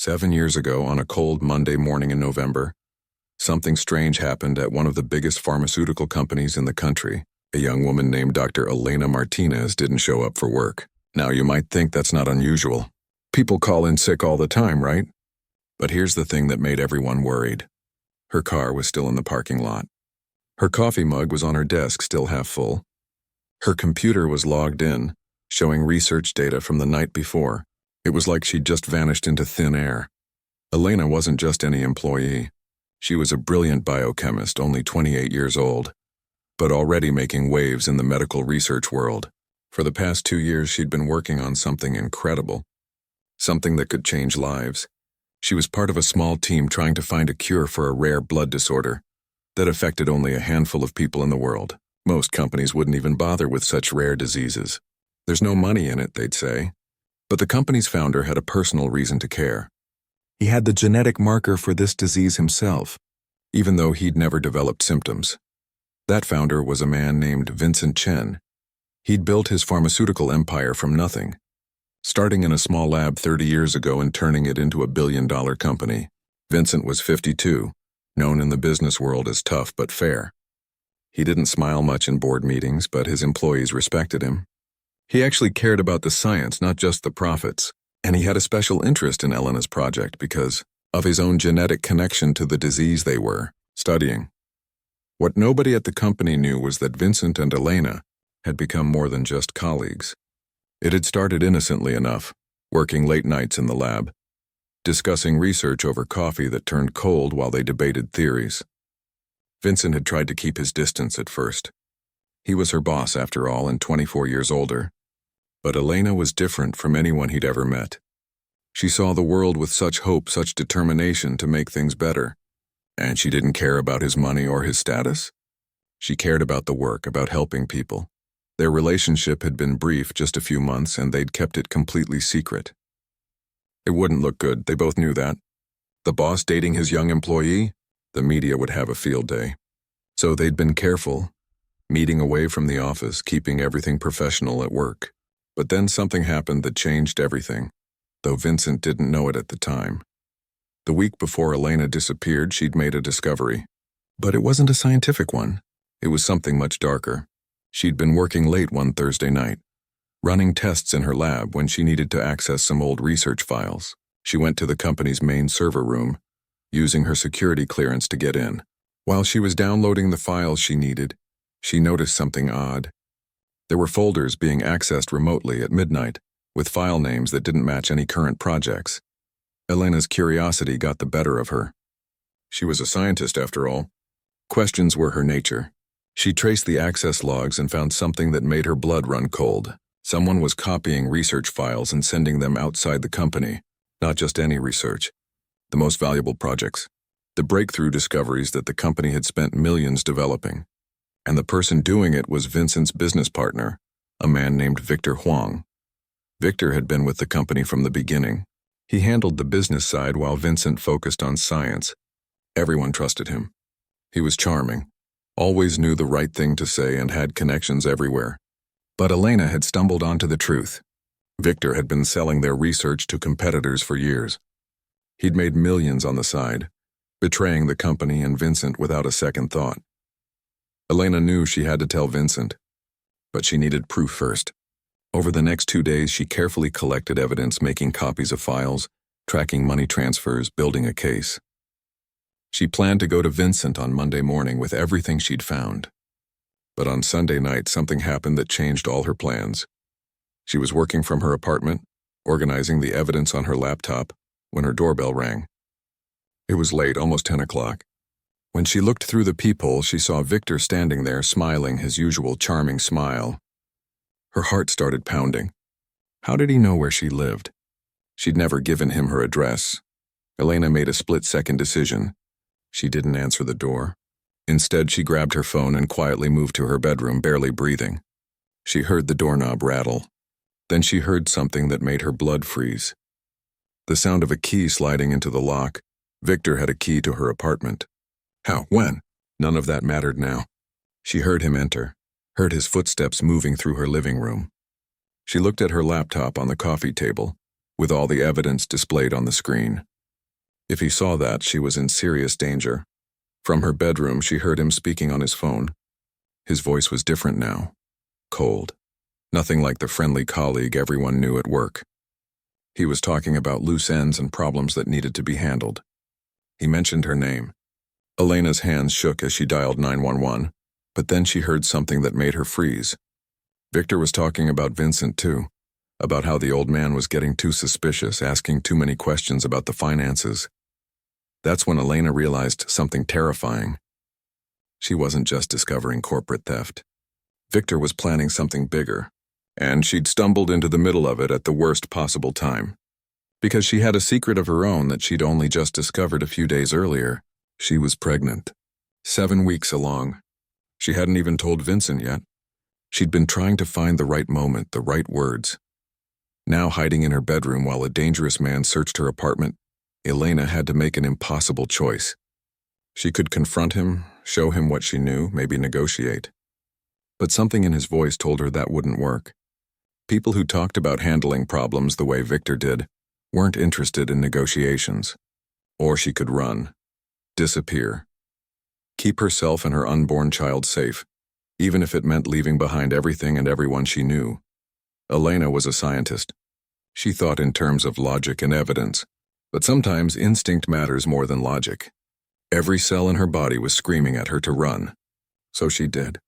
7 years ago, on a cold Monday morning in November, something strange happened at one of the biggest pharmaceutical companies in the country. A young woman named Dr. Elena Martinez didn't show up for work. Now, you might think that's not unusual. People call in sick all the time, right? But here's the thing that made everyone worried. Her car was still in the parking lot. Her coffee mug was on her desk, still half full. Her computer was logged in, showing research data from the night before. It was like she'd just vanished into thin air. Elena wasn't just any employee. She was a brilliant biochemist, only 28 years old, but already making waves in the medical research world. For the past 2 years, she'd been working on something incredible, something that could change lives. She was part of a small team trying to find a cure for a rare blood disorder that affected only a handful of people in the world. Most companies wouldn't even bother with such rare diseases. There's no money in it, they'd say. But the company's founder had a personal reason to care. He had the genetic marker for this disease himself, even though he'd never developed symptoms. That founder was a man named Vincent Chen. He'd built his pharmaceutical empire from nothing, starting in a small lab 30 years ago and turning it into a billion-dollar company. Vincent was 52, known in the business world as tough but fair. He didn't smile much in board meetings, but his employees respected him. He actually cared about the science, not just the profits, and he had a special interest in Elena's project because of his own genetic connection to the disease they were studying. What nobody at the company knew was that Vincent and Elena had become more than just colleagues. It had started innocently enough, working late nights in the lab, discussing research over coffee that turned cold while they debated theories. Vincent had tried to keep his distance at first. He was her boss, after all, and 24 years older. But Elena was different from anyone he'd ever met. She saw the world with such hope, such determination to make things better. And she didn't care about his money or his status. She cared about the work, about helping people. Their relationship had been brief, just a few months, and they'd kept it completely secret. It wouldn't look good, they both knew that. The boss dating his young employee? The media would have a field day. So they'd been careful, meeting away from the office, keeping everything professional at work. But then something happened that changed everything, though Vincent didn't know it at the time. The week before Elena disappeared, she'd made a discovery. But it wasn't a scientific one. It was something much darker. She'd been working late one Thursday night, running tests in her lab when she needed to access some old research files. She went to the company's main server room, using her security clearance to get in. While she was downloading the files she needed, she noticed something odd. There were folders being accessed remotely at midnight, with file names that didn't match any current projects. Elena's curiosity got the better of her. She was a scientist, after all. Questions were her nature. She traced the access logs and found something that made her blood run cold. Someone was copying research files and sending them outside the company. Not just any research. The most valuable projects. The breakthrough discoveries that the company had spent millions developing. And the person doing it was Vincent's business partner, a man named Victor Huang. Victor had been with the company from the beginning. He handled the business side while Vincent focused on science. Everyone trusted him. He was charming, always knew the right thing to say and had connections everywhere. But Elena had stumbled onto the truth. Victor had been selling their research to competitors for years. He'd made millions on the side, betraying the company and Vincent without a second thought. Elena knew she had to tell Vincent, but she needed proof first. Over the next 2 days, she carefully collected evidence, making copies of files, tracking money transfers, building a case. She planned to go to Vincent on Monday morning with everything she'd found. But on Sunday night, something happened that changed all her plans. She was working from her apartment, organizing the evidence on her laptop, when her doorbell rang. It was late, almost 10 o'clock. When she looked through the peephole, she saw Victor standing there, smiling his usual charming smile. Her heart started pounding. How did he know where she lived? She'd never given him her address. Elena made a split-second decision. She didn't answer the door. Instead, she grabbed her phone and quietly moved to her bedroom, barely breathing. She heard the doorknob rattle. Then she heard something that made her blood freeze. The sound of a key sliding into the lock. Victor had a key to her apartment. How? When? None of that mattered now. She heard him enter, heard his footsteps moving through her living room. She looked at her laptop on the coffee table, with all the evidence displayed on the screen. If he saw that, she was in serious danger. From her bedroom, she heard him speaking on his phone. His voice was different now. Cold. Nothing like the friendly colleague everyone knew at work. He was talking about loose ends and problems that needed to be handled. He mentioned her name. Elena's hands shook as she dialed 911, but then she heard something that made her freeze. Victor was talking about Vincent too, about how the old man was getting too suspicious, asking too many questions about the finances. That's when Elena realized something terrifying. She wasn't just discovering corporate theft. Victor was planning something bigger, and she'd stumbled into the middle of it at the worst possible time. Because she had a secret of her own that she'd only just discovered a few days earlier. She was pregnant. 7 weeks along. She hadn't even told Vincent yet. She'd been trying to find the right moment, the right words. Now hiding in her bedroom while a dangerous man searched her apartment, Elena had to make an impossible choice. She could confront him, show him what she knew, maybe negotiate. But something in his voice told her that wouldn't work. People who talked about handling problems the way Victor did weren't interested in negotiations. Or she could run. Disappear. Keep herself and her unborn child safe, even if it meant leaving behind everything and everyone she knew. Elena was a scientist. She thought in terms of logic and evidence, but sometimes instinct matters more than logic. Every cell in her body was screaming at her to run. So she did.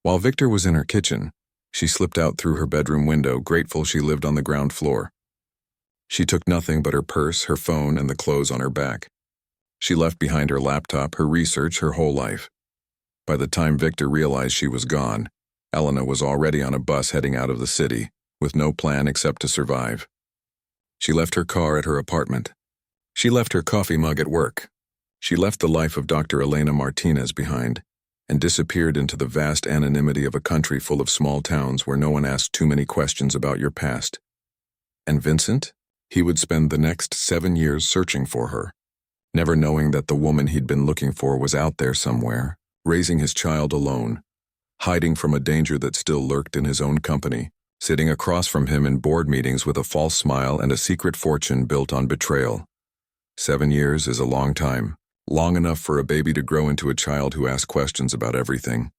While Victor was in her kitchen, she slipped out through her bedroom window, grateful she lived on the ground floor. She took nothing but her purse, her phone, and the clothes on her back. She left behind her laptop, her research, her whole life. By the time Victor realized she was gone, Elena was already on a bus heading out of the city, with no plan except to survive. She left her car at her apartment. She left her coffee mug at work. She left the life of Dr. Elena Martinez behind, and disappeared into the vast anonymity of a country full of small towns where no one asked too many questions about your past. And Vincent? He would spend the next 7 years searching for her, never knowing that the woman he'd been looking for was out there somewhere, raising his child alone, hiding from a danger that still lurked in his own company, sitting across from him in board meetings with a false smile and a secret fortune built on betrayal. 7 years is a long time, long enough for a baby to grow into a child who asks questions about everything,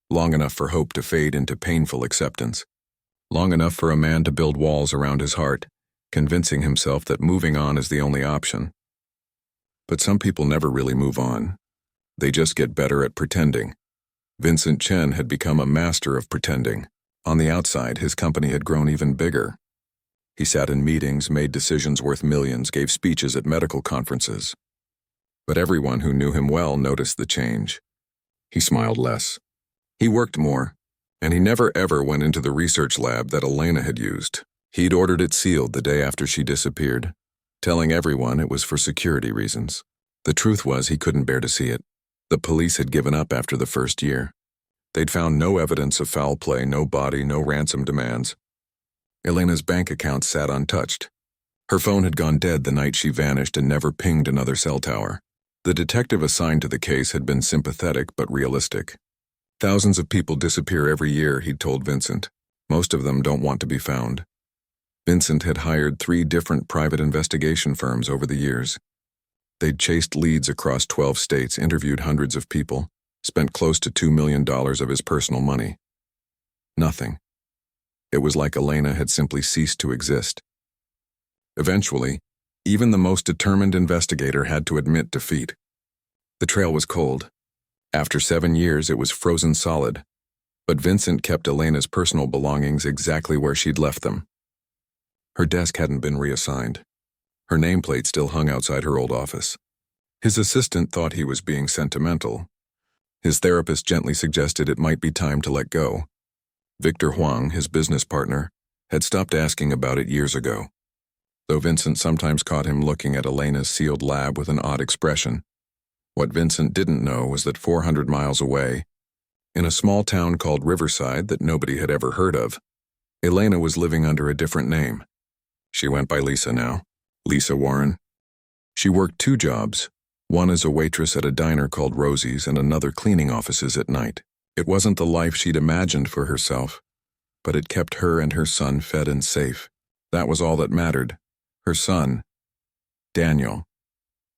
long enough for hope to fade into painful acceptance, long enough for a man to build walls around his heart, convincing himself that moving on is the only option. But some people never really move on. They just get better at pretending. Vincent Chen had become a master of pretending. On the outside, his company had grown even bigger. He sat in meetings, made decisions worth millions, gave speeches at medical conferences. But everyone who knew him well noticed the change. He smiled less. He worked more, and he never ever went into the research lab that Elena had used. He'd ordered it sealed the day after she disappeared, telling everyone it was for security reasons. The truth was he couldn't bear to see it. The police had given up after the first year. They'd found no evidence of foul play, no body, no ransom demands. Elena's bank account sat untouched. Her phone had gone dead the night she vanished and never pinged another cell tower. The detective assigned to the case had been sympathetic but realistic. Thousands of people disappear every year, he'd told Vincent. Most of them don't want to be found. Vincent had hired 3 different private investigation firms over the years. They'd chased leads across 12 states, interviewed hundreds of people, spent close to $2 million of his personal money. Nothing. It was like Elena had simply ceased to exist. Eventually, even the most determined investigator had to admit defeat. The trail was cold. After 7 years, it was frozen solid. But Vincent kept Elena's personal belongings exactly where she'd left them. Her desk hadn't been reassigned. Her nameplate still hung outside her old office. His assistant thought he was being sentimental. His therapist gently suggested it might be time to let go. Victor Huang, his business partner, had stopped asking about it years ago, though Vincent sometimes caught him looking at Elena's sealed lab with an odd expression. What Vincent didn't know was that 400 miles away, in a small town called Riverside that nobody had ever heard of, Elena was living under a different name. She went by Lisa now, Lisa Warren. She worked 2 jobs, one as a waitress at a diner called Rosie's and another cleaning offices at night. It wasn't the life she'd imagined for herself, but it kept her and her son fed and safe. That was all that mattered. Her son, Daniel.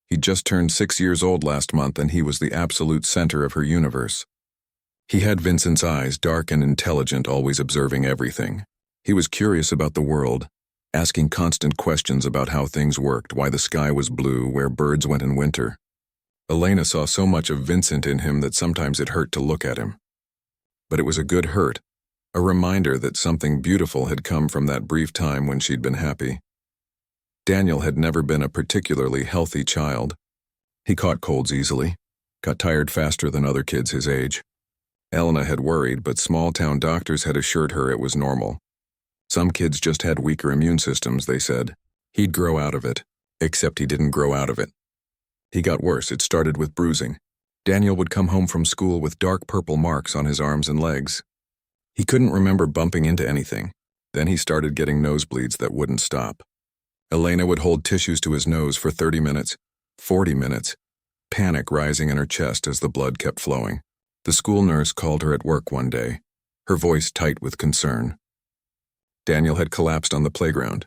He'd just turned 6 years old last month, and he was the absolute center of her universe. He had Vincent's eyes, dark and intelligent, always observing everything. He was curious about the world, asking constant questions about how things worked, why the sky was blue, where birds went in winter. Elena saw so much of Vincent in him that sometimes it hurt to look at him. But it was a good hurt, a reminder that something beautiful had come from that brief time when she'd been happy. Daniel had never been a particularly healthy child. He caught colds easily, got tired faster than other kids his age. Elena had worried, but small-town doctors had assured her it was normal. Some kids just had weaker immune systems, they said. He'd grow out of it, except he didn't grow out of it. He got worse. It started with bruising. Daniel would come home from school with dark purple marks on his arms and legs. He couldn't remember bumping into anything. Then he started getting nosebleeds that wouldn't stop. Elena would hold tissues to his nose for 30 minutes, 40 minutes, panic rising in her chest as the blood kept flowing. The school nurse called her at work one day, her voice tight with concern. Daniel had collapsed on the playground.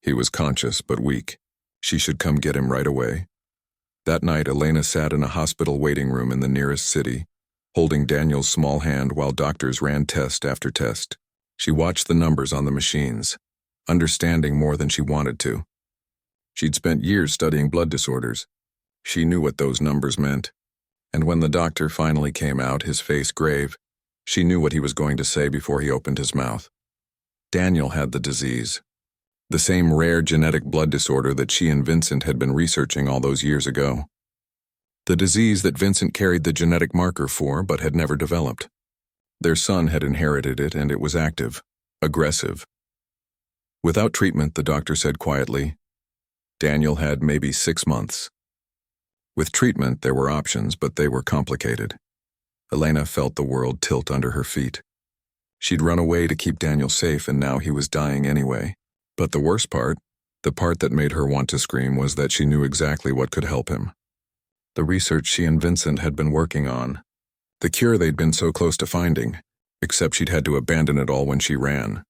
He was conscious but weak. She should come get him right away. That night, Elena sat in a hospital waiting room in the nearest city, holding Daniel's small hand while doctors ran test after test. She watched the numbers on the machines, understanding more than she wanted to. She'd spent years studying blood disorders. She knew what those numbers meant. And when the doctor finally came out, his face grave, she knew what he was going to say before he opened his mouth. Daniel had the disease. The same rare genetic blood disorder that she and Vincent had been researching all those years ago. The disease that Vincent carried the genetic marker for but had never developed. Their son had inherited it, and it was active, aggressive. Without treatment, the doctor said quietly, Daniel had maybe 6 months. With treatment, there were options, but they were complicated. Elena felt the world tilt under her feet. She'd run away to keep Daniel safe, and now he was dying anyway. But the worst part, the part that made her want to scream, was that she knew exactly what could help him. The research she and Vincent had been working on. The cure they'd been so close to finding, except she'd had to abandon it all when she ran.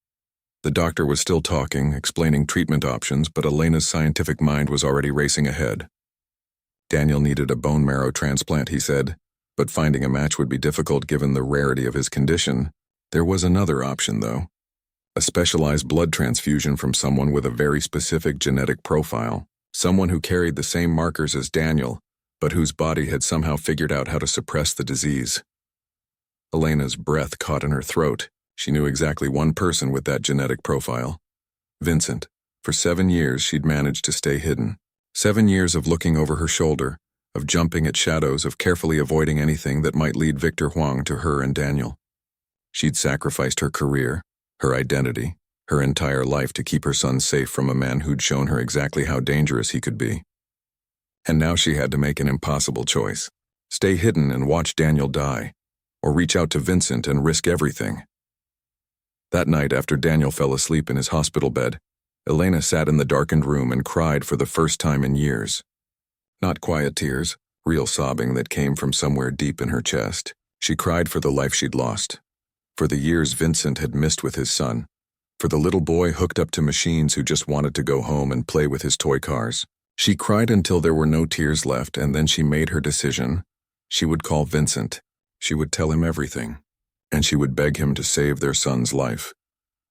The doctor was still talking, explaining treatment options, but Elena's scientific mind was already racing ahead. Daniel needed a bone marrow transplant, he said, but finding a match would be difficult given the rarity of his condition. There was another option, though. A specialized blood transfusion from someone with a very specific genetic profile, someone who carried the same markers as Daniel, but whose body had somehow figured out how to suppress the disease. Elena's breath caught in her throat. She knew exactly one person with that genetic profile. Vincent. For 7 years, she'd managed to stay hidden. 7 years of looking over her shoulder, of jumping at shadows, of carefully avoiding anything that might lead Victor Huang to her and Daniel. She'd sacrificed her career, her identity, her entire life to keep her son safe from a man who'd shown her exactly how dangerous he could be. And now she had to make an impossible choice. Stay hidden and watch Daniel die, or reach out to Vincent and risk everything. That night, after Daniel fell asleep in his hospital bed, Elena sat in the darkened room and cried for the first time in years. Not quiet tears, real sobbing that came from somewhere deep in her chest. She cried for the life she'd lost, for the years Vincent had missed with his son, for the little boy hooked up to machines who just wanted to go home and play with his toy cars. She cried until there were no tears left, and then she made her decision. She would call Vincent. She would tell him everything, and she would beg him to save their son's life,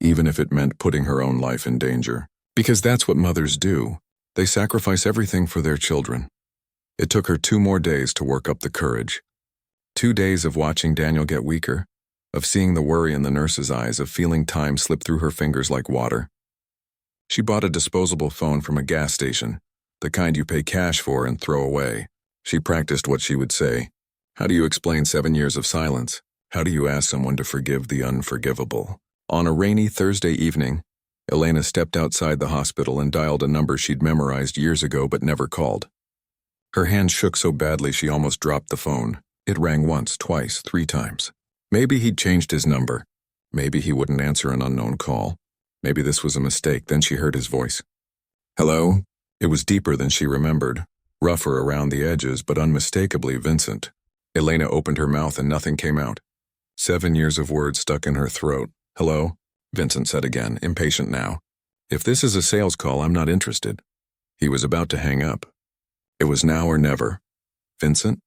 even if it meant putting her own life in danger. Because that's what mothers do. They sacrifice everything for their children. It took her 2 more days to work up the courage. 2 days of watching Daniel get weaker, of seeing the worry in the nurse's eyes, of feeling time slip through her fingers like water. She bought a disposable phone from a gas station, the kind you pay cash for and throw away. She practiced what she would say. How do you explain 7 years of silence? How do you ask someone to forgive the unforgivable? On a rainy Thursday evening, Elena stepped outside the hospital and dialed a number she'd memorized years ago but never called. Her hand shook so badly she almost dropped the phone. It rang once, twice, 3 times. Maybe he'd changed his number. Maybe he wouldn't answer an unknown call. Maybe this was a mistake. Then she heard his voice. Hello? It was deeper than she remembered, rougher around the edges, but unmistakably Vincent. Elena opened her mouth and nothing came out. 7 years of words stuck in her throat. Hello? Vincent said again, impatient now. If this is a sales call, I'm not interested. He was about to hang up. It was now or never. "Vincent?"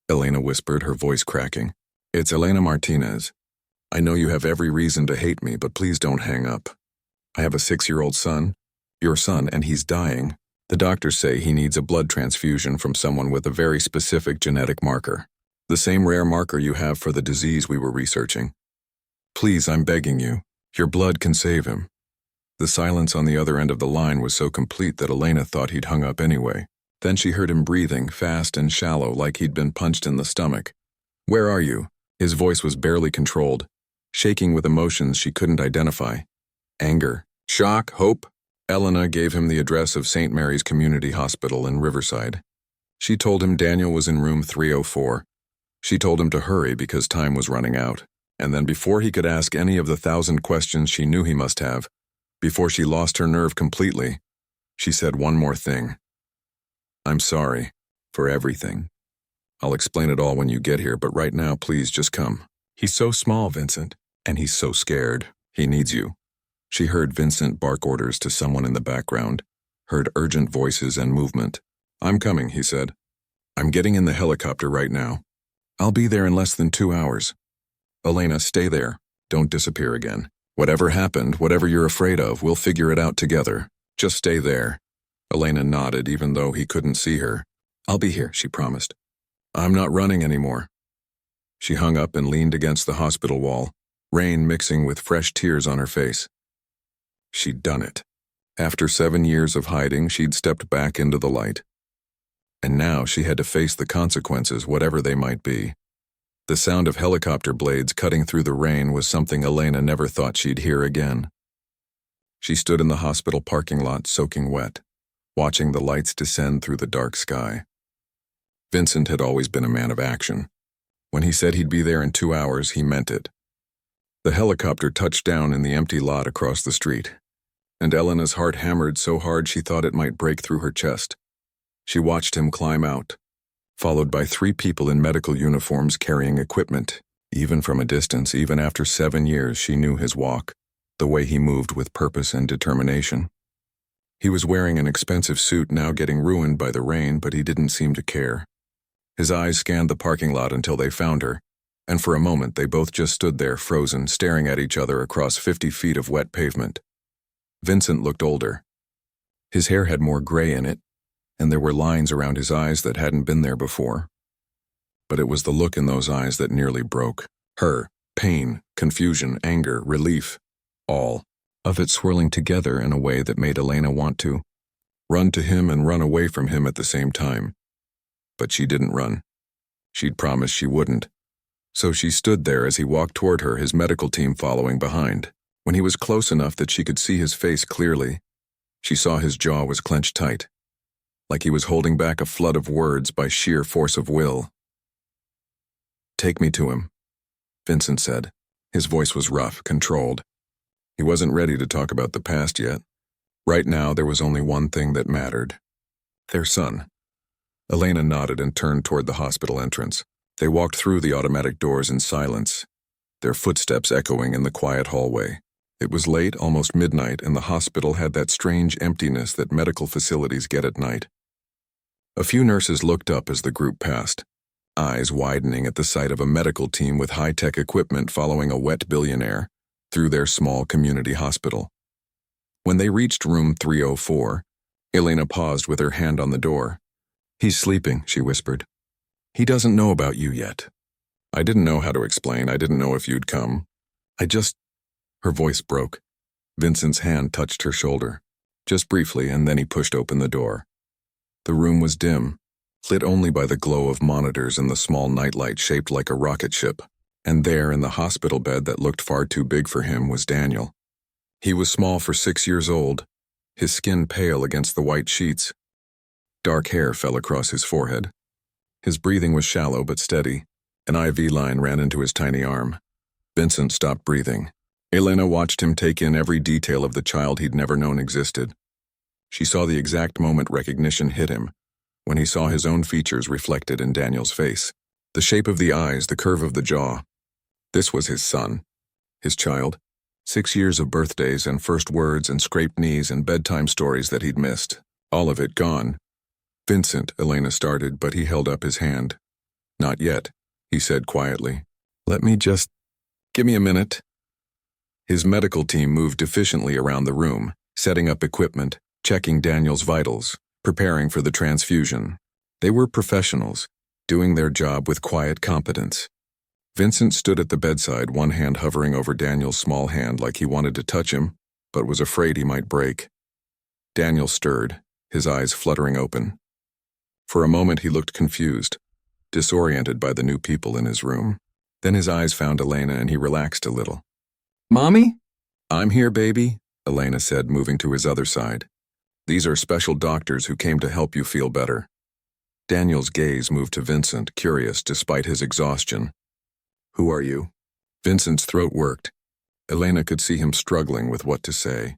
Elena whispered, her voice cracking. "It's Elena Martinez. I know you have every reason to hate me, but please don't hang up. I have a 6-year-old son, your son, and he's dying. The doctors say he needs a blood transfusion from someone with a very specific genetic marker. The same rare marker you have for the disease we were researching. Please, I'm begging you. Your blood can save him." The silence on the other end of the line was so complete that Elena thought he'd hung up anyway. Then she heard him breathing, fast and shallow, like he'd been punched in the stomach. "Where are you?" His voice was barely controlled, shaking with emotions she couldn't identify. Anger, shock, hope. Elena gave him the address of St. Mary's Community Hospital in Riverside. She told him Daniel was in room 304. She told him to hurry because time was running out. And then before he could ask any of the 1,000 questions she knew he must have, before she lost her nerve completely, she said one more thing. "I'm sorry for everything. I'll explain it all when you get here, but right now, please just come. He's so small, Vincent, and he's so scared. He needs you." She heard Vincent bark orders to someone in the background, heard urgent voices and movement. "I'm coming," he said. "I'm getting in the helicopter right now. I'll be there in less than 2 hours. Elena, stay there. Don't disappear again. Whatever happened, whatever you're afraid of, we'll figure it out together. Just stay there." Elena nodded even though he couldn't see her. "I'll be here," she promised. "I'm not running anymore." She hung up and leaned against the hospital wall, rain mixing with fresh tears on her face. She'd done it. After 7 years of hiding, she'd stepped back into the light. And now she had to face the consequences, whatever they might be. The sound of helicopter blades cutting through the rain was something Elena never thought she'd hear again. She stood in the hospital parking lot, soaking wet, watching the lights descend through the dark sky. Vincent had always been a man of action. When he said he'd be there in 2 hours, he meant it. The helicopter touched down in the empty lot across the street, and Elena's heart hammered so hard she thought it might break through her chest. She watched him climb out, followed by 3 people in medical uniforms carrying equipment. Even from a distance, even after 7 years, she knew his walk, the way he moved with purpose and determination. He was wearing an expensive suit now getting ruined by the rain, but he didn't seem to care. His eyes scanned the parking lot until they found her, and for a moment they both just stood there frozen, staring at each other across 50 feet of wet pavement. Vincent looked older. His hair had more gray in it, and there were lines around his eyes that hadn't been there before. But it was the look in those eyes that nearly broke her. Pain, confusion, anger, relief, all of it swirling together in a way that made Elena want to run to him and run away from him at the same time. But she didn't run. She'd promised she wouldn't. So she stood there as he walked toward her, his medical team following behind. When he was close enough that she could see his face clearly, she saw his jaw was clenched tight, like he was holding back a flood of words by sheer force of will. "Take me to him," Vincent said. His voice was rough, controlled. He wasn't ready to talk about the past yet. Right now, there was only one thing that mattered. Their son. Elena nodded and turned toward the hospital entrance. They walked through the automatic doors in silence, their footsteps echoing in the quiet hallway. It was late, almost midnight, and the hospital had that strange emptiness that medical facilities get at night. A few nurses looked up as the group passed, eyes widening at the sight of a medical team with high-tech equipment following a wet billionaire through their small community hospital. When they reached room 304, Elena paused with her hand on the door. "He's sleeping," she whispered. "He doesn't know about you yet. I didn't know how to explain. I didn't know if you'd come. Her voice broke. Vincent's hand touched her shoulder, just briefly, and then he pushed open the door. The room was dim, lit only by the glow of monitors and the small nightlight shaped like a rocket ship. And there, in the hospital bed that looked far too big for him, was Daniel. He was small for 6 years old, his skin pale against the white sheets. Dark hair fell across his forehead. His breathing was shallow but steady. An IV line ran into his tiny arm. Vincent stopped breathing. Elena watched him take in every detail of the child he'd never known existed. She saw the exact moment recognition hit him, when he saw his own features reflected in Daniel's face. The shape of the eyes, the curve of the jaw. This was his son, his child. 6 years of birthdays and first words and scraped knees and bedtime stories that he'd missed. All of it gone. Vincent, Elena started, but he held up his hand. Not yet, he said quietly. Give me a minute. His medical team moved efficiently around the room, setting up equipment, checking Daniel's vitals, preparing for the transfusion. They were professionals, doing their job with quiet competence. Vincent stood at the bedside, one hand hovering over Daniel's small hand like he wanted to touch him, but was afraid he might break. Daniel stirred, his eyes fluttering open. For a moment he looked confused, disoriented by the new people in his room. Then his eyes found Elena and he relaxed a little. "Mommy?" "I'm here, baby," Elena said, moving to his other side. "These are special doctors who came to help you feel better." Daniel's gaze moved to Vincent, curious despite his exhaustion. "Who are you?" Vincent's throat worked. Elena could see him struggling with what to say.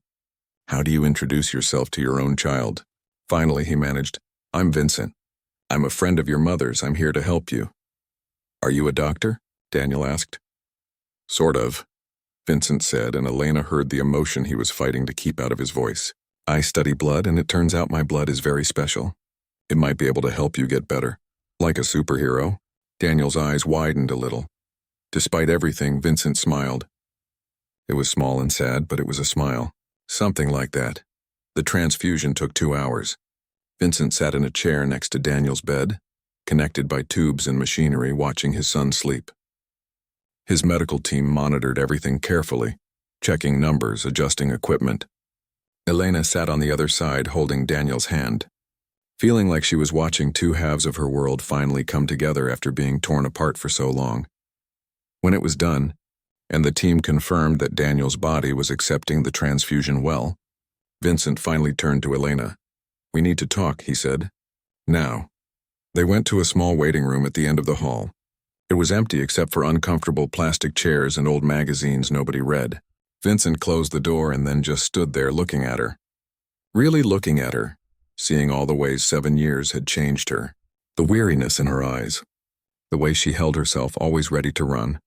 "How do you introduce yourself to your own child?" Finally he managed, "I'm Vincent. I'm a friend of your mother's. I'm here to help you." "Are you a doctor?" Daniel asked. "Sort of," Vincent said, and Elena heard the emotion he was fighting to keep out of his voice. "I study blood, and it turns out my blood is very special. It might be able to help you get better. Like a superhero." Daniel's eyes widened a little. Despite everything, Vincent smiled. It was small and sad, but it was a smile. Something like that. The transfusion took 2 hours. Vincent sat in a chair next to Daniel's bed, connected by tubes and machinery, watching his son sleep. His medical team monitored everything carefully, checking numbers, adjusting equipment. Elena sat on the other side, holding Daniel's hand, feeling like she was watching two halves of her world finally come together after being torn apart for so long. When it was done, and the team confirmed that Daniel's body was accepting the transfusion well, Vincent finally turned to Elena. "We need to talk," he said. "Now." They went to a small waiting room at the end of the hall. It was empty except for uncomfortable plastic chairs and old magazines nobody read. Vincent closed the door and then just stood there looking at her. Really looking at her, seeing all the ways 7 years had changed her. The weariness in her eyes. The way she held herself, always ready to run.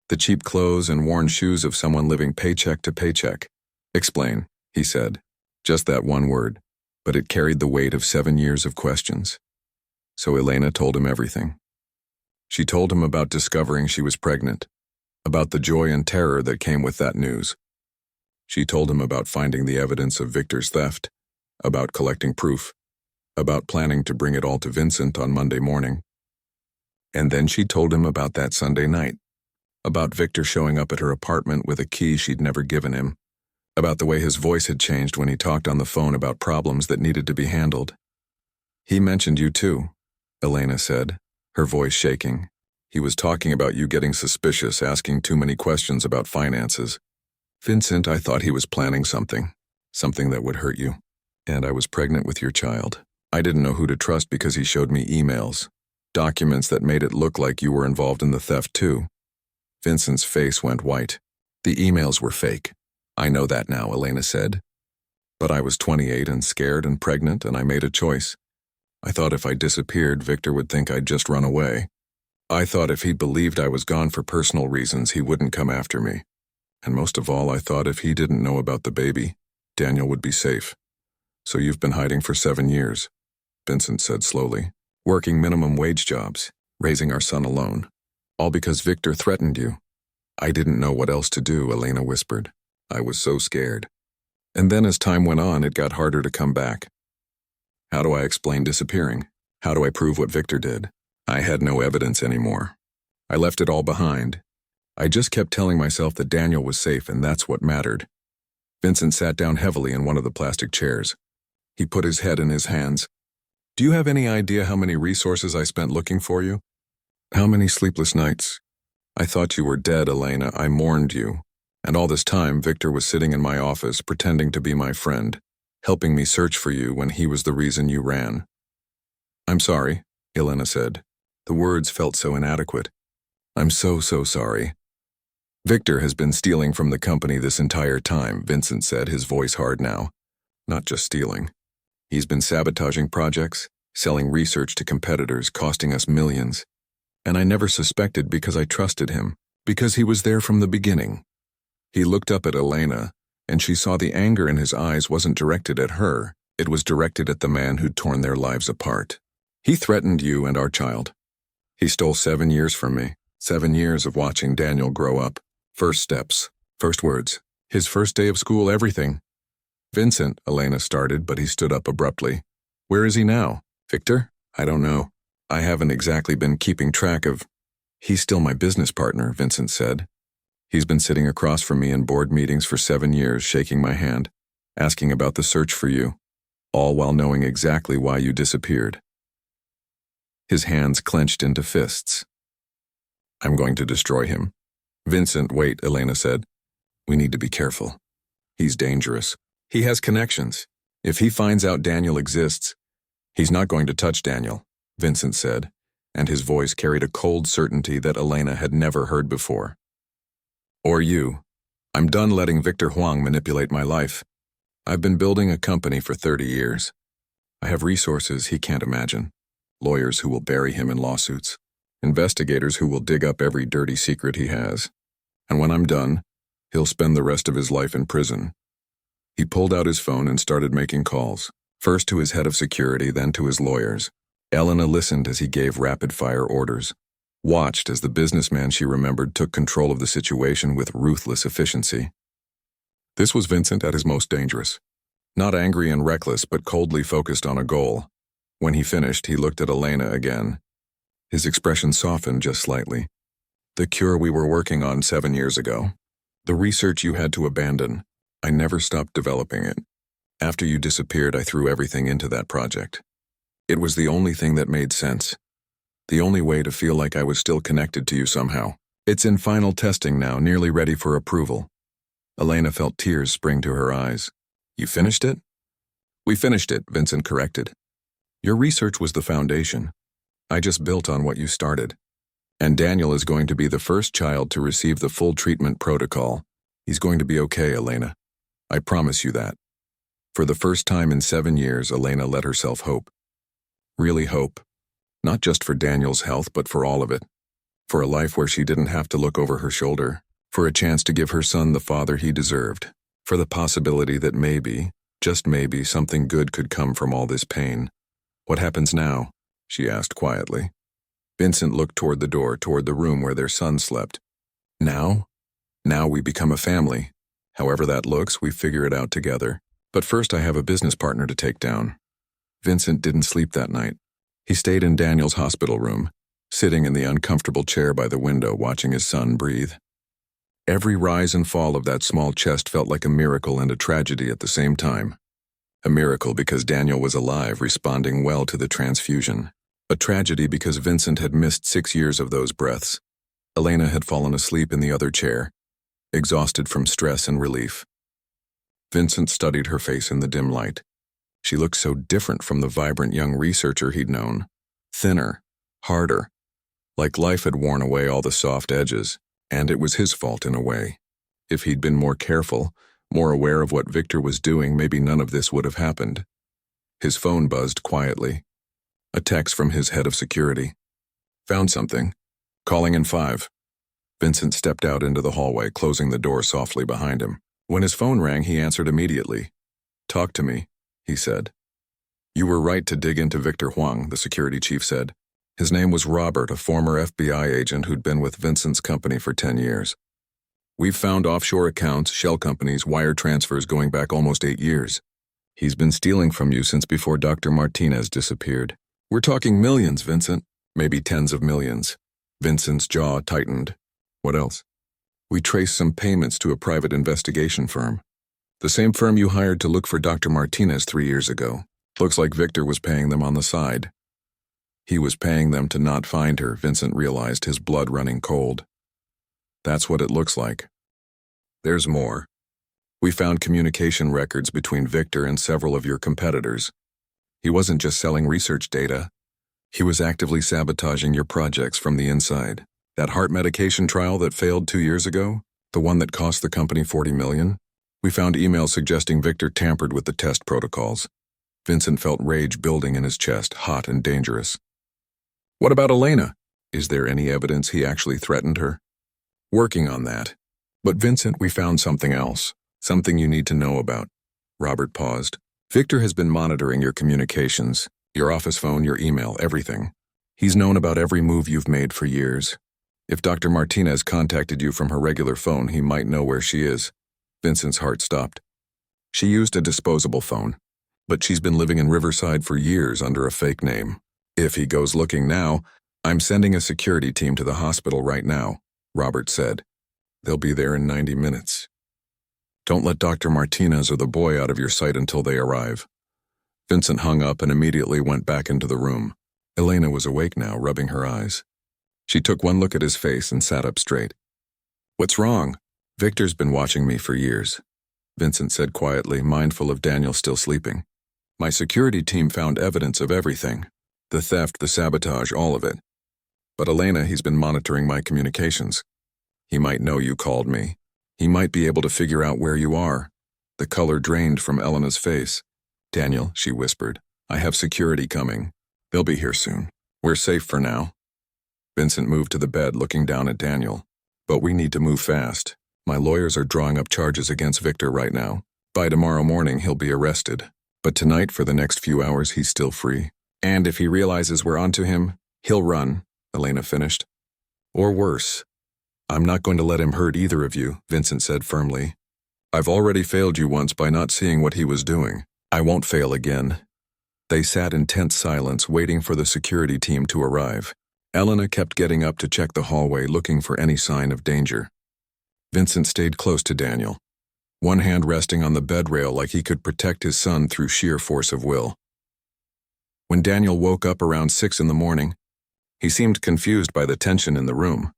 The cheap clothes and worn shoes of someone living paycheck to paycheck. "Explain," he said. Just that one word, but it carried the weight of 7 years of questions. So Elena told him everything. She told him about discovering she was pregnant, about the joy and terror that came with that news. She told him about finding the evidence of Victor's theft, about collecting proof, about planning to bring it all to Vincent on Monday morning. And then she told him about that Sunday night, about Victor showing up at her apartment with a key she'd never given him, about the way his voice had changed when he talked on the phone about problems that needed to be handled. "He mentioned you too," Elena said, her voice shaking. "He was talking about you getting suspicious, asking too many questions about finances. Vincent, I thought he was planning something that would hurt you. And I was pregnant with your child. I didn't know who to trust because he showed me emails, documents that made it look like you were involved in the theft too." Vincent's face went white. "The emails were fake. I know that now," Elena said. "But I was 28 and scared and pregnant, and I made a choice. I thought if I disappeared, Victor would think I'd just run away. I thought if he believed I was gone for personal reasons, he wouldn't come after me. And most of all, I thought if he didn't know about the baby, Daniel would be safe. So you've been hiding for 7 years," Vincent said slowly, "working minimum wage jobs, raising our son alone, all because Victor threatened you." "I didn't know what else to do," Elena whispered. "I was so scared. And then as time went on, it got harder to come back. How do I explain disappearing? How do I prove what Victor did? I had no evidence anymore. I left it all behind. I just kept telling myself that Daniel was safe and that's what mattered." Vincent sat down heavily in one of the plastic chairs. He put his head in his hands. "Do you have any idea how many resources I spent looking for you? How many sleepless nights? I thought you were dead, Elena. I mourned you. And all this time, Victor was sitting in my office pretending to be my friend, helping me search for you when he was the reason you ran." "I'm sorry," Elena said. The words felt so inadequate. "I'm so sorry." "Victor has been stealing from the company this entire time," Vincent said, his voice hard now. "Not just stealing. He's been sabotaging projects, selling research to competitors, costing us millions. And I never suspected because I trusted him, because he was there from the beginning." He looked up at Elena, and she saw the anger in his eyes wasn't directed at her, It was directed at the man who'd torn their lives apart. He threatened you and our child. He stole 7 years from me. 7 years of watching Daniel grow up. First steps. First words. His first day of school, everything. Vincent, Elena started, but he stood up abruptly. Where is he now? Victor? I don't know. I haven't exactly been keeping track of... He's still my business partner, Vincent said. He's been sitting across from me in board meetings for 7 years, shaking my hand, asking about the search for you, all while knowing exactly why you disappeared. His hands clenched into fists. I'm going to destroy him. Vincent, wait, Elena said. We need to be careful. He's dangerous. He has connections. If he finds out Daniel exists, he's not going to touch Daniel, Vincent said, and his voice carried a cold certainty that Elena had never heard before. Or you. I'm done letting Victor Huang manipulate my life. I've been building a company for 30 years. I have resources he can't imagine. Lawyers who will bury him in lawsuits. Investigators who will dig up every dirty secret he has. And when I'm done, he'll spend the rest of his life in prison. He pulled out his phone and started making calls, first to his head of security, then to his lawyers. Elena listened as he gave rapid-fire orders, watched as the businessman she remembered took control of the situation with ruthless efficiency. This was Vincent at his most dangerous. Not angry and reckless, but coldly focused on a goal. When he finished, he looked at Elena again. His expression softened just slightly. The cure we were working on 7 years ago. The research you had to abandon. I never stopped developing it. After you disappeared, I threw everything into that project. It was the only thing that made sense. The only way to feel like I was still connected to you somehow. It's in final testing now, nearly ready for approval. Elena felt tears spring to her eyes. You finished it? We finished it, Vincent corrected. Your research was the foundation. I just built on what you started. And Daniel is going to be the first child to receive the full treatment protocol. He's going to be okay, Elena. I promise you that. For the first time in 7 years, Elena let herself hope. Really hope. Not just for Daniel's health, but for all of it. For a life where she didn't have to look over her shoulder. For a chance to give her son the father he deserved. For the possibility that maybe, just maybe, something good could come from all this pain. What happens now? She asked quietly. Vincent looked toward the door, toward the room where their son slept. Now? Now we become a family. However that looks, we figure it out together. But first I have a business partner to take down. Vincent didn't sleep that night. He stayed in Daniel's hospital room, sitting in the uncomfortable chair by the window watching his son breathe. Every rise and fall of that small chest felt like a miracle and a tragedy at the same time. A miracle because Daniel was alive, responding well to the transfusion. A tragedy because Vincent had missed 6 years of those breaths. Elena had fallen asleep in the other chair, exhausted from stress and relief. Vincent studied her face in the dim light. She looked so different from the vibrant young researcher he'd known. Thinner, harder, like life had worn away all the soft edges, and it was his fault in a way. If he'd been more careful, more aware of what Victor was doing, maybe none of this would have happened. His phone buzzed quietly. A text from his head of security. Found something. Calling in 5. Vincent stepped out into the hallway, closing the door softly behind him. When his phone rang, he answered immediately. Talk to me, he said. You were right to dig into Victor Huang, the security chief said. His name was Robert, a former FBI agent who'd been with Vincent's company for 10 years. We've found offshore accounts, shell companies, wire transfers going back almost 8 years. He's been stealing from you since before Dr. Martinez disappeared. We're talking millions, Vincent. Maybe tens of millions. Vincent's jaw tightened. What else? We traced some payments to a private investigation firm. The same firm you hired to look for Dr. Martinez 3 years ago. Looks like Victor was paying them on the side. He was paying them to not find her, Vincent realized, his blood running cold. That's what it looks like. There's more. We found communication records between Victor and several of your competitors. He wasn't just selling research data. He was actively sabotaging your projects from the inside. That heart medication trial that failed 2 years ago, the one that cost the company $40 million, we found emails suggesting Victor tampered with the test protocols. Vincent felt rage building in his chest, hot and dangerous. What about Elena? Is there any evidence he actually threatened her? Working on that. But Vincent, we found something else. Something you need to know about. Robert paused. Victor has been monitoring your communications, your office phone, your email, everything. He's known about every move you've made for years. If Dr. Martinez contacted you from her regular phone, he might know where she is. Vincent's heart stopped. She used a disposable phone, but she's been living in Riverside for years under a fake name. If he goes looking now, I'm sending a security team to the hospital right now, Robert said. They'll be there in 90 minutes. Don't let Dr. Martinez or the boy out of your sight until they arrive. Vincent hung up and immediately went back into the room. Elena was awake now, rubbing her eyes. She took one look at his face and sat up straight. What's wrong? Victor's been watching me for years, Vincent said quietly, mindful of Daniel still sleeping. My security team found evidence of everything. The theft, the sabotage, all of it. But Elena, he's been monitoring my communications. He might know you called me. He might be able to figure out where you are. The color drained from Elena's face. Daniel, she whispered, I have security coming. They'll be here soon. We're safe for now. Vincent moved to the bed, looking down at Daniel. But we need to move fast. My lawyers are drawing up charges against Victor right now. By tomorrow morning, he'll be arrested. But tonight, for the next few hours, he's still free. And if he realizes we're onto him, he'll run, Elena finished. Or worse. I'm not going to let him hurt either of you, Vincent said firmly. I've already failed you once by not seeing what he was doing. I won't fail again. They sat in tense silence, waiting for the security team to arrive. Elena kept getting up to check the hallway, looking for any sign of danger. Vincent stayed close to Daniel, one hand resting on the bed rail like he could protect his son through sheer force of will. When Daniel woke up around 6 in the morning, he seemed confused by the tension in the room.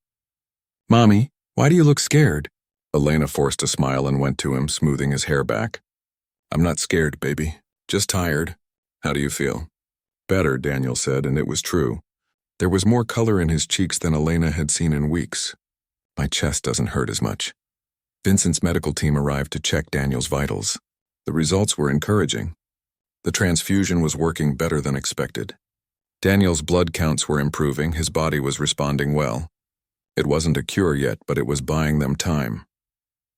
Mommy, why do you look scared? Elena forced a smile and went to him, smoothing his hair back. I'm not scared, baby. Just tired. How do you feel? Better, Daniel said, and it was true. There was more color in his cheeks than Elena had seen in weeks. My chest doesn't hurt as much. Vincent's medical team arrived to check Daniel's vitals. The results were encouraging. The transfusion was working better than expected. Daniel's blood counts were improving, his body was responding well. It wasn't a cure yet, but it was buying them time.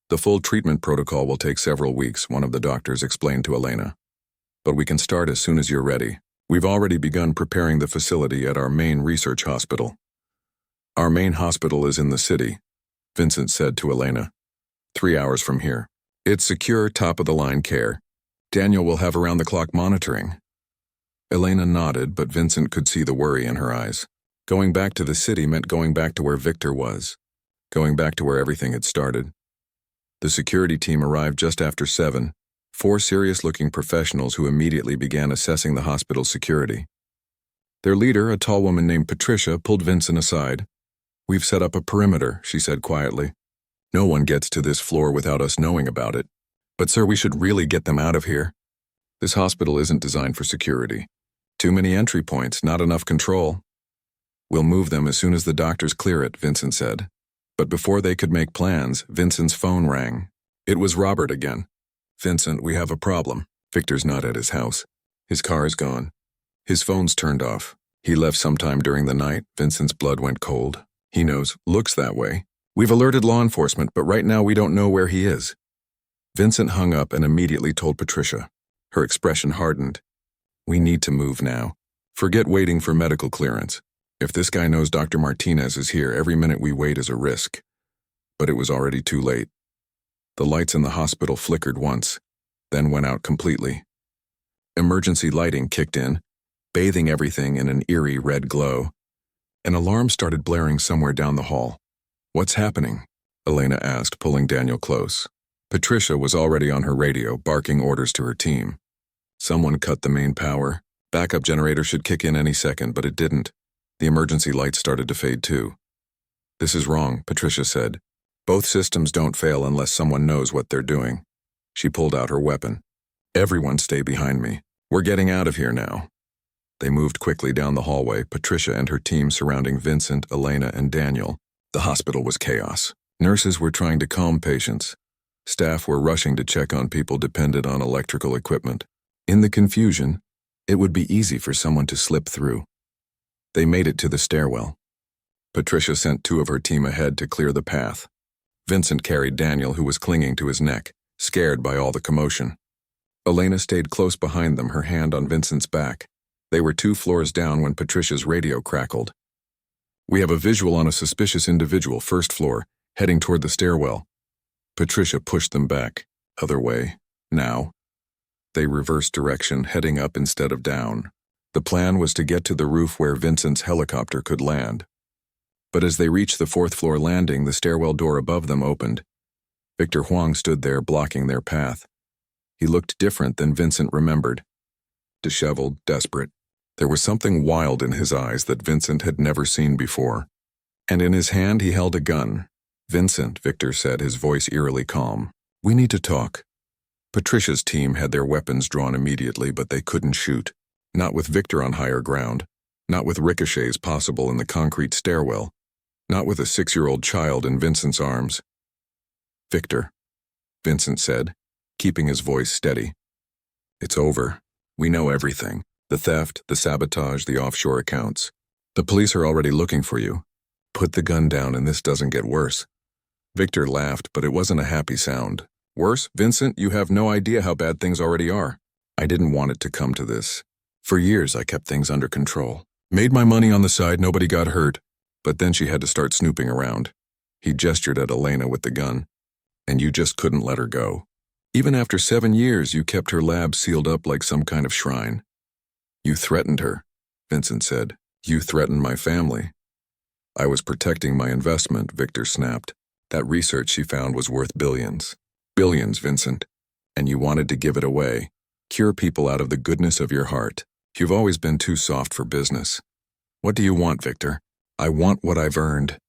The full treatment protocol will take several weeks, one of the doctors explained to Elena. But we can start as soon as you're ready. We've already begun preparing the facility at our main research hospital. Our main hospital is in the city, Vincent said to Elena. 3 hours from here. It's secure, top-of-the-line care. Daniel will have around-the-clock monitoring. Elena nodded, but Vincent could see the worry in her eyes. Going back to the city meant going back to where Victor was. Going back to where everything had started. The security team arrived just after 7, 4 serious-looking professionals who immediately began assessing the hospital's security. Their leader, a tall woman named Patricia, pulled Vincent aside. We've set up a perimeter, she said quietly. No one gets to this floor without us knowing about it. But sir, we should really get them out of here. This hospital isn't designed for security. Too many entry points, not enough control. We'll move them as soon as the doctors clear it, Vincent said. But before they could make plans, Vincent's phone rang. It was Robert again. Vincent, we have a problem. Victor's not at his house. His car is gone. His phone's turned off. He left sometime during the night. Vincent's blood went cold. He knows, looks that way. We've alerted law enforcement, but right now we don't know where he is. Vincent hung up and immediately told Patricia. Her expression hardened. We need to move now. Forget waiting for medical clearance. If this guy knows Dr. Martinez is here, every minute we wait is a risk. But it was already too late. The lights in the hospital flickered once, then went out completely. Emergency lighting kicked in, bathing everything in an eerie red glow. An alarm started blaring somewhere down the hall. What's happening? Elena asked, pulling Daniel close. Patricia was already on her radio, barking orders to her team. Someone cut the main power. Backup generator should kick in any second, but it didn't. The emergency lights started to fade too. This is wrong, Patricia said. Both systems don't fail unless someone knows what they're doing. She pulled out her weapon. Everyone stay behind me. We're getting out of here now. They moved quickly down the hallway, Patricia and her team surrounding Vincent, Elena, and Daniel. The hospital was chaos. Nurses were trying to calm patients. Staff were rushing to check on people dependent on electrical equipment. In the confusion, it would be easy for someone to slip through. They made it to the stairwell. Patricia sent 2 of her team ahead to clear the path. Vincent carried Daniel, who was clinging to his neck, scared by all the commotion. Elena stayed close behind them, her hand on Vincent's back. They were 2 floors down when Patricia's radio crackled. "We have a visual on a suspicious individual, 1st floor, heading toward the stairwell." Patricia pushed them back. "Other way. Now." They reversed direction, heading up instead of down. The plan was to get to the roof where Vincent's helicopter could land. But as they reached the 4th floor landing, the stairwell door above them opened. Victor Huang stood there, blocking their path. He looked different than Vincent remembered. Disheveled, desperate. There was something wild in his eyes that Vincent had never seen before. And in his hand he held a gun. "Vincent," Victor said, his voice eerily calm. "We need to talk." Patricia's team had their weapons drawn immediately, but they couldn't shoot. Not with Victor on higher ground. Not with ricochets possible in the concrete stairwell. Not with a 6-year-old child in Vincent's arms. "Victor," Vincent said, keeping his voice steady. "It's over. We know everything. The theft, the sabotage, the offshore accounts. The police are already looking for you. Put the gun down and this doesn't get worse." Victor laughed, but it wasn't a happy sound. "Worse? Vincent, you have no idea how bad things already are. I didn't want it to come to this. For years I kept things under control. Made my money on the side, nobody got hurt. But then she had to start snooping around." He gestured at Elena with the gun. "And you just couldn't let her go. Even after 7 years, you kept her lab sealed up like some kind of shrine." "You threatened her," Vincent said. "You threatened my family." "I was protecting my investment," Victor snapped. "That research she found was worth billions. Billions, Vincent. And you wanted to give it away. Cure people out of the goodness of your heart. You've always been too soft for business. What do you want, Victor?" "I want what I've earned.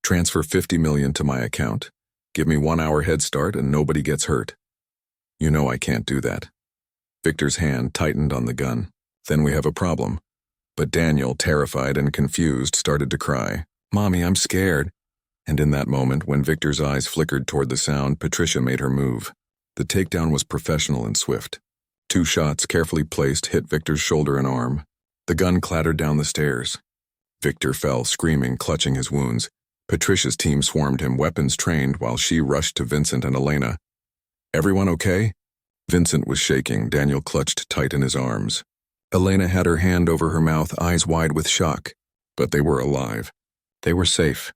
Transfer $50 million to my account. Give me 1 hour head start and nobody gets hurt." "You know I can't do that." Victor's hand tightened on the gun. "Then we have a problem." But Daniel, terrified and confused, started to cry. "Mommy, I'm scared." And in that moment, when Victor's eyes flickered toward the sound, Patricia made her move. The takedown was professional and swift. 2 shots, carefully placed, hit Victor's shoulder and arm. The gun clattered down the stairs. Victor fell, screaming, clutching his wounds. Patricia's team swarmed him, weapons trained, while she rushed to Vincent and Elena. "Everyone okay?" Vincent was shaking, Daniel clutched tight in his arms. Elena had her hand over her mouth, eyes wide with shock. But they were alive. They were safe.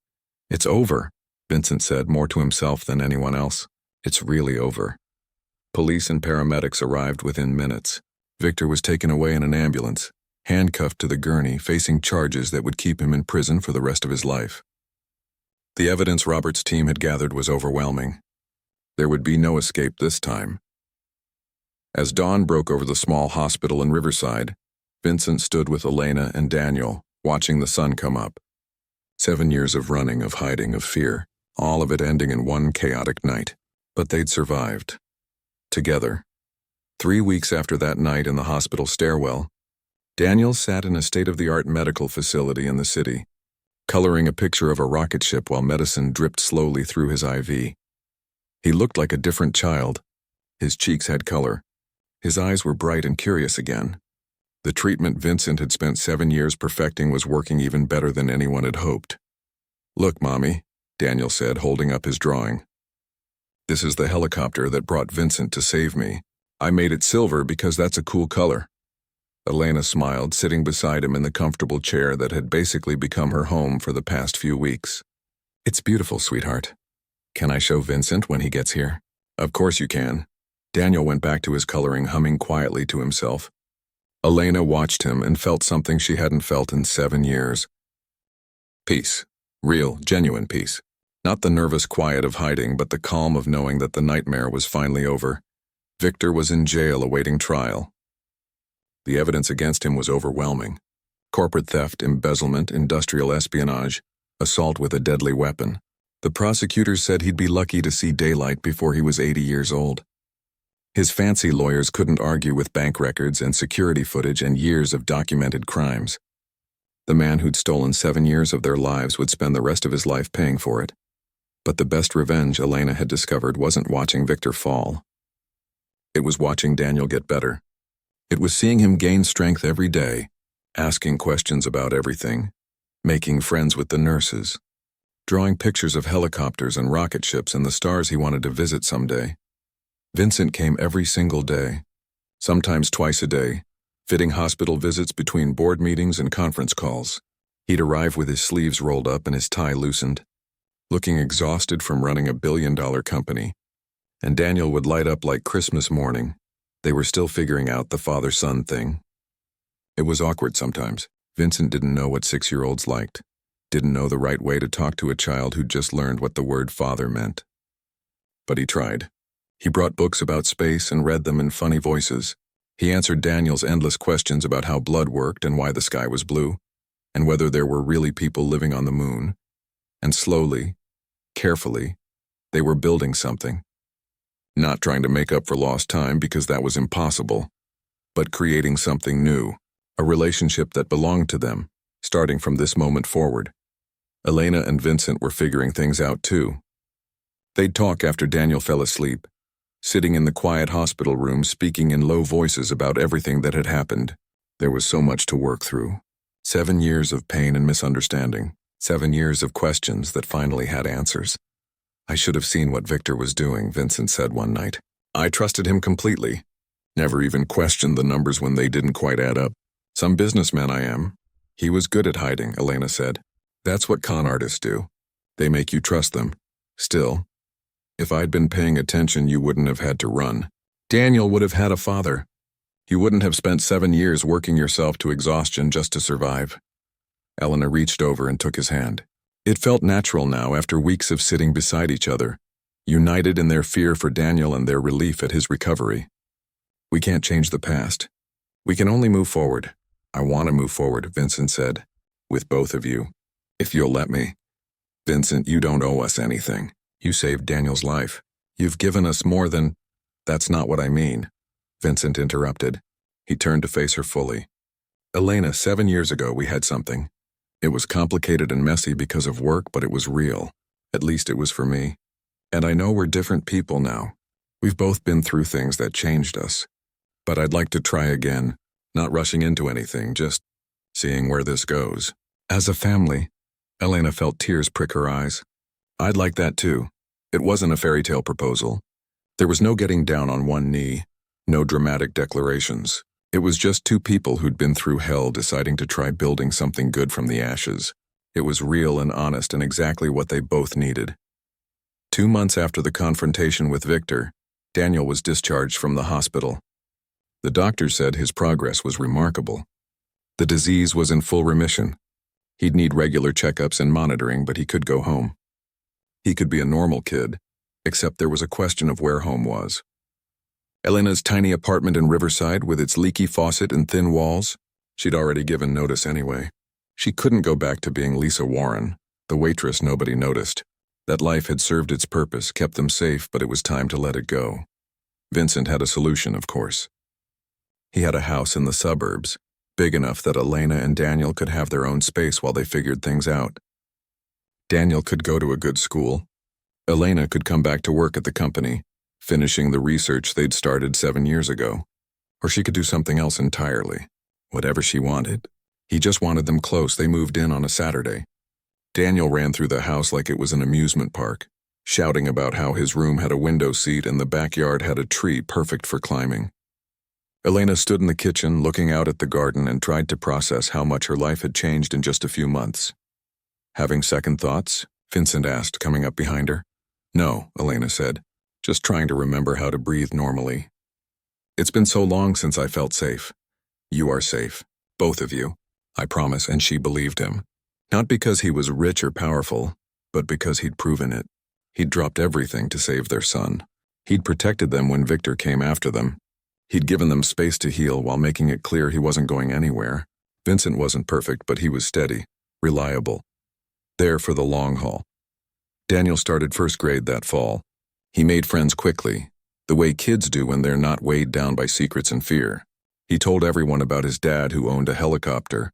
"It's over," Vincent said, more to himself than anyone else. "It's really over." Police and paramedics arrived within minutes. Victor was taken away in an ambulance, handcuffed to the gurney, facing charges that would keep him in prison for the rest of his life. The evidence Robert's team had gathered was overwhelming. There would be no escape this time. As dawn broke over the small hospital in Riverside, Vincent stood with Elena and Daniel, watching the sun come up. 7 years of running, of hiding, of fear, all of it ending in one chaotic night. But they'd survived. Together. 3 weeks after that night in the hospital stairwell, Daniel sat in a state-of-the-art medical facility in the city, coloring a picture of a rocket ship while medicine dripped slowly through his IV. He looked like a different child. His cheeks had color. His eyes were bright and curious again. The treatment Vincent had spent 7 years perfecting was working even better than anyone had hoped. "Look, Mommy," Daniel said, holding up his drawing. "This is the helicopter that brought Vincent to save me. I made it silver because that's a cool color." Elena smiled, sitting beside him in the comfortable chair that had basically become her home for the past few weeks. "It's beautiful, sweetheart. Can I show Vincent when he gets here?" "Of course you can." Daniel went back to his coloring, humming quietly to himself. Elena watched him and felt something she hadn't felt in 7 years. Peace. Real, genuine peace. Not the nervous quiet of hiding, but the calm of knowing that the nightmare was finally over. Victor was in jail awaiting trial. The evidence against him was overwhelming. Corporate theft, embezzlement, industrial espionage, assault with a deadly weapon. The prosecutors said he'd be lucky to see daylight before he was 80 years old. His fancy lawyers couldn't argue with bank records and security footage and years of documented crimes. The man who'd stolen 7 years of their lives would spend the rest of his life paying for it. But the best revenge, Elena had discovered, wasn't watching Victor fall. It was watching Daniel get better. It was seeing him gain strength every day, asking questions about everything, making friends with the nurses, drawing pictures of helicopters and rocket ships and the stars he wanted to visit someday. Vincent came every single day, sometimes twice a day, fitting hospital visits between board meetings and conference calls. He'd arrive with his sleeves rolled up and his tie loosened, looking exhausted from running a billion-dollar company. And Daniel would light up like Christmas morning. They were still figuring out the father-son thing. It was awkward sometimes. Vincent didn't know what 6-year-olds liked, didn't know the right way to talk to a child who'd just learned what the word father meant. But he tried. He brought books about space and read them in funny voices. He answered Daniel's endless questions about how blood worked and why the sky was blue, and whether there were really people living on the moon. And slowly, carefully, they were building something. Not trying to make up for lost time because that was impossible, but creating something new, a relationship that belonged to them, starting from this moment forward. Elena and Vincent were figuring things out too. They'd talk after Daniel fell asleep, sitting in the quiet hospital room speaking in low voices about everything that had happened. There was so much to work through. 7 years of pain and misunderstanding. 7 years of questions that finally had answers. I should have seen what Victor was doing, Vincent said one night. I trusted him completely. Never even questioned the numbers when they didn't quite add up. Some businessman I am. He was good at hiding, Elena said. That's what con artists do. They make you trust them. Still, if I'd been paying attention, you wouldn't have had to run. Daniel would have had a father. You wouldn't have spent 7 years working yourself to exhaustion just to survive. Elena reached over and took his hand. It felt natural now after weeks of sitting beside each other, united in their fear for Daniel and their relief at his recovery. We can't change the past. We can only move forward. I want to move forward, Vincent said, with both of you, if you'll let me. Vincent, you don't owe us anything. You saved Daniel's life. You've given us more than... That's not what I mean, Vincent interrupted. He turned to face her fully. Elena, 7 years ago we had something. It was complicated and messy because of work, but it was real. At least it was for me. And I know we're different people now. We've both been through things that changed us. But I'd like to try again, not rushing into anything, just seeing where this goes. As a family, Elena felt tears prick her eyes. I'd like that too. It wasn't a fairy tale proposal. There was no getting down on one knee, no dramatic declarations. It was just two people who'd been through hell deciding to try building something good from the ashes. It was real and honest and exactly what they both needed. 2 months after the confrontation with Victor, Daniel was discharged from the hospital. The doctor said his progress was remarkable. The disease was in full remission. He'd need regular checkups and monitoring, but he could go home. He could be a normal kid, except there was a question of where home was. Elena's tiny apartment in Riverside with its leaky faucet and thin walls, she'd already given notice anyway. She couldn't go back to being Lisa Warren, the waitress nobody noticed. That life had served its purpose, kept them safe, but it was time to let it go. Vincent had a solution, of course. He had a house in the suburbs, big enough that Elena and Daniel could have their own space while they figured things out. Daniel could go to a good school. Elena could come back to work at the company, finishing the research they'd started 7 years ago. Or she could do something else entirely, whatever she wanted. He just wanted them close. They moved in on a Saturday. Daniel ran through the house like it was an amusement park, shouting about how his room had a window seat and the backyard had a tree perfect for climbing. Elena stood in the kitchen looking out at the garden and tried to process how much her life had changed in just a few months. Having second thoughts? Vincent asked, coming up behind her. No, Elena said, just trying to remember how to breathe normally. It's been so long since I felt safe. You are safe, both of you, I promise, and she believed him. Not because he was rich or powerful, but because he'd proven it. He'd dropped everything to save their son. He'd protected them when Victor came after them. He'd given them space to heal while making it clear he wasn't going anywhere. Vincent wasn't perfect, but he was steady, reliable, there for the long haul. Daniel started first grade that fall. He made friends quickly, the way kids do when they're not weighed down by secrets and fear. He told everyone about his dad who owned a helicopter,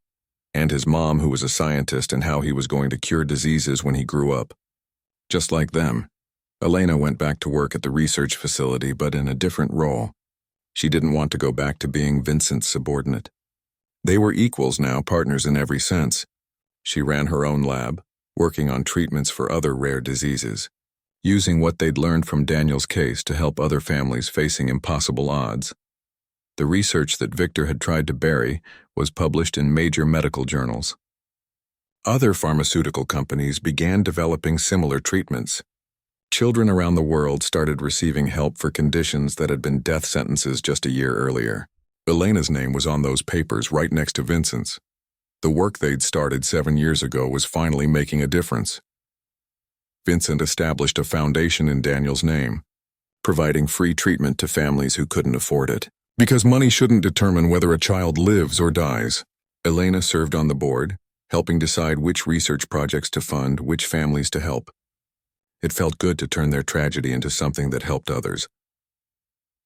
and his mom who was a scientist and how he was going to cure diseases when he grew up. Just like them, Elena went back to work at the research facility, but in a different role. She didn't want to go back to being Vincent's subordinate. They were equals now, partners in every sense. She ran her own lab, working on treatments for other rare diseases, using what they'd learned from Daniel's case to help other families facing impossible odds. The research that Victor had tried to bury was published in major medical journals. Other pharmaceutical companies began developing similar treatments. Children around the world started receiving help for conditions that had been death sentences just a year earlier. Elena's name was on those papers right next to Vincent's. The work they'd started 7 years ago was finally making a difference. Vincent established a foundation in Daniel's name, providing free treatment to families who couldn't afford it. Because money shouldn't determine whether a child lives or dies. Elena served on the board, helping decide which research projects to fund, which families to help. It felt good to turn their tragedy into something that helped others.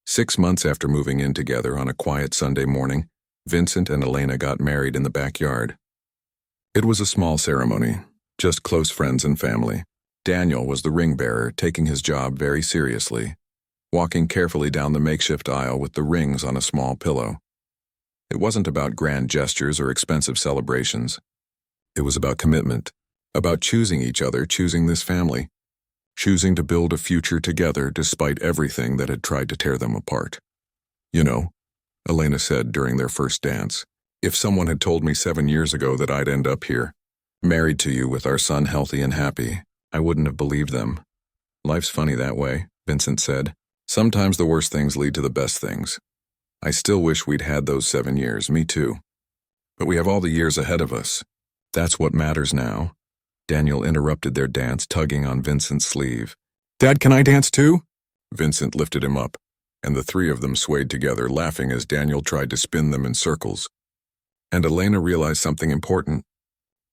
6 months after moving in together on a quiet Sunday morning, Vincent and Elena got married in the backyard. It was a small ceremony, just close friends and family. Daniel was the ring bearer, taking his job very seriously, walking carefully down the makeshift aisle with the rings on a small pillow. It wasn't about grand gestures or expensive celebrations. It was about commitment, about choosing each other, choosing this family, choosing to build a future together despite everything that had tried to tear them apart. You know, Elena said during their first dance, if someone had told me 7 years ago that I'd end up here, married to you with our son healthy and happy, I wouldn't have believed them. Life's funny that way, Vincent said. Sometimes the worst things lead to the best things. I still wish we'd had those 7 years, me too. But we have all the years ahead of us. That's what matters now. Daniel interrupted their dance, tugging on Vincent's sleeve. Dad, can I dance too? Vincent lifted him up, and the three of them swayed together, laughing as Daniel tried to spin them in circles. And Elena realized something important.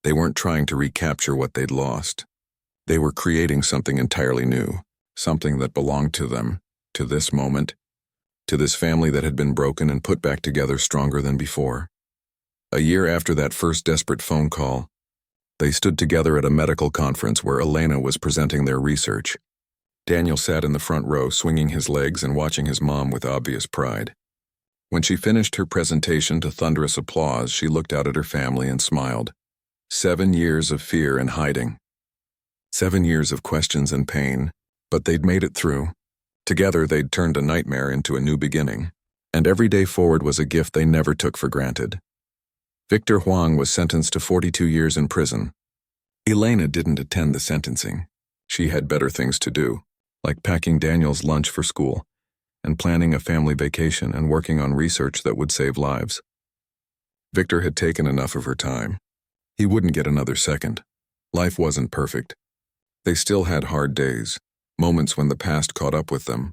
They weren't trying to recapture what they'd lost. They were creating something entirely new, something that belonged to them, to this moment, to this family that had been broken and put back together stronger than before. A year after that first desperate phone call, they stood together at a medical conference where Elena was presenting their research. Daniel sat in the front row, swinging his legs and watching his mom with obvious pride. When she finished her presentation to thunderous applause, she looked out at her family and smiled. 7 years of fear and hiding. 7 years of questions and pain, but they'd made it through. Together, they'd turned a nightmare into a new beginning, and every day forward was a gift they never took for granted. Victor Huang was sentenced to 42 years in prison. Elena didn't attend the sentencing. She had better things to do, like packing Daniel's lunch for school, and planning a family vacation and working on research that would save lives. Victor had taken enough of her time. He wouldn't get another second. Life wasn't perfect. They still had hard days, moments when the past caught up with them.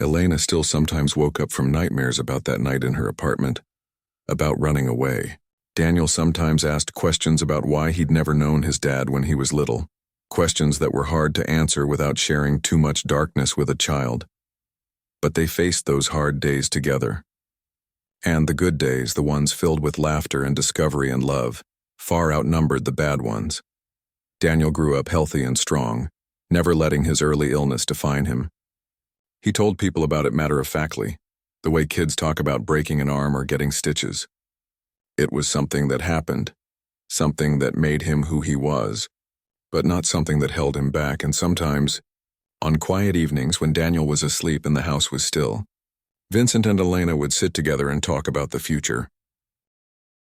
Elena still sometimes woke up from nightmares about that night in her apartment, about running away. Daniel sometimes asked questions about why he'd never known his dad when he was little, questions that were hard to answer without sharing too much darkness with a child. But they faced those hard days together. And the good days, the ones filled with laughter and discovery and love, far outnumbered the bad ones. Daniel grew up healthy and strong, never letting his early illness define him. He told people about it matter-of-factly, the way kids talk about breaking an arm or getting stitches. It was something that happened, something that made him who he was, but not something that held him back. And sometimes, on quiet evenings when Daniel was asleep and the house was still, Vincent and Elena would sit together and talk about the future.